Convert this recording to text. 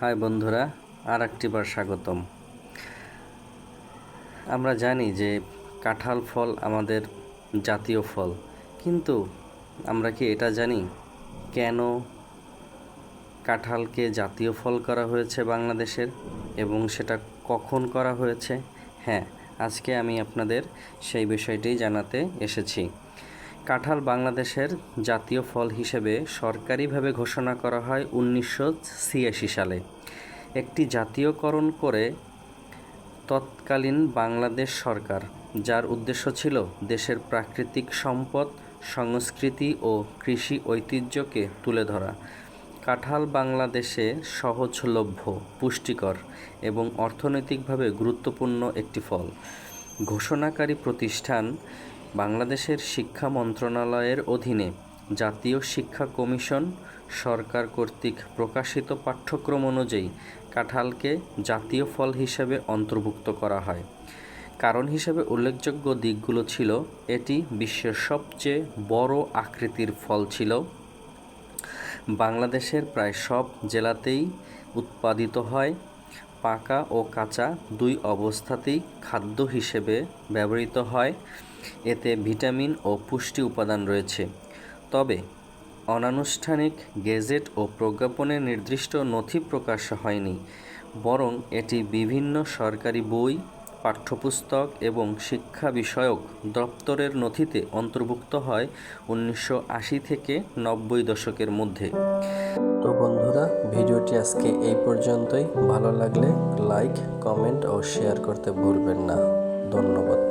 High বন্ধুরা, আর একটিবার স্বাগতম। আমরা জানি যে কাঁঠাল ফল আমাদের জাতীয় ফল, কিন্তু আমরা কি এটা জানি কেন কাঁঠালকে জাতীয় ফল করা হয়েছে বাংলাদেশের এবং সেটা কখন করা হয়েছে? হ্যাঁ, আজকে আমি আপনাদের সেই বিষয়টি জানাতে এসেছি। কাঁঠাল বাংলাদেশের জাতীয় ফল হিসেবে সরকারিভাবে ঘোষণা করা হয় 1986 সালে। একটি জাতীয়করণ করে তৎকালীন বাংলাদেশ সরকার, যার উদ্দেশ্য ছিল দেশের প্রাকৃতিক সম্পদ, সংস্কৃতি ও কৃষি ঐতিহ্যকে তুলে ধরা। কাঁঠাল বাংলাদেশে সহজলভ্য, পুষ্টিকর এবং অর্থনৈতিকভাবে গুরুত্বপূর্ণ একটি ফল। ঘোষণাকারী প্রতিষ্ঠান বাংলাদেশের শিক্ষা মন্ত্রণালয়ের অধীনে জাতীয় শিক্ষা কমিশন সরকার কর্তৃক প্রকাশিত পাঠ্যক্রম অনুযায়ী কাঁঠালকে জাতীয় ফল হিসেবে অন্তর্ভুক্ত করা হয়। কারণ হিসেবে উল্লেখযোগ্য দিকগুলো ছিল: এটি বিশ্বের সবচেয়ে বড় আকৃতির ফল ছিল, বাংলাদেশের প্রায় সব জেলাতেই উৎপাদিত হয়, পাকা ও কাঁচা দুই অবস্থাতেই খাদ্য হিসেবে ব্যবহৃত হয়, এতে ভিটামিন ও পুষ্টি উপাদান রয়েছে। তবে অনানুষ্ঠানিক গেজেট ও প্রজ্ঞাপনে নির্দিষ্ট নথি প্রকাশ হয়নি, বরং এটি বিভিন্ন সরকারি বই, পাঠ্যপুস্তক এবং শিক্ষা বিষয়ক দপ্তরের নথিতে অন্তর্ভুক্ত হয় 1980 থেকে 90 দশকের মধ্যে। তো বন্ধুরা, ভিডিওটি আজকে এই পর্যন্তই। ভালো লাগলে লাইক, কমেন্ট ও শেয়ার করতে ভুলবেন না। ধন্যবাদ।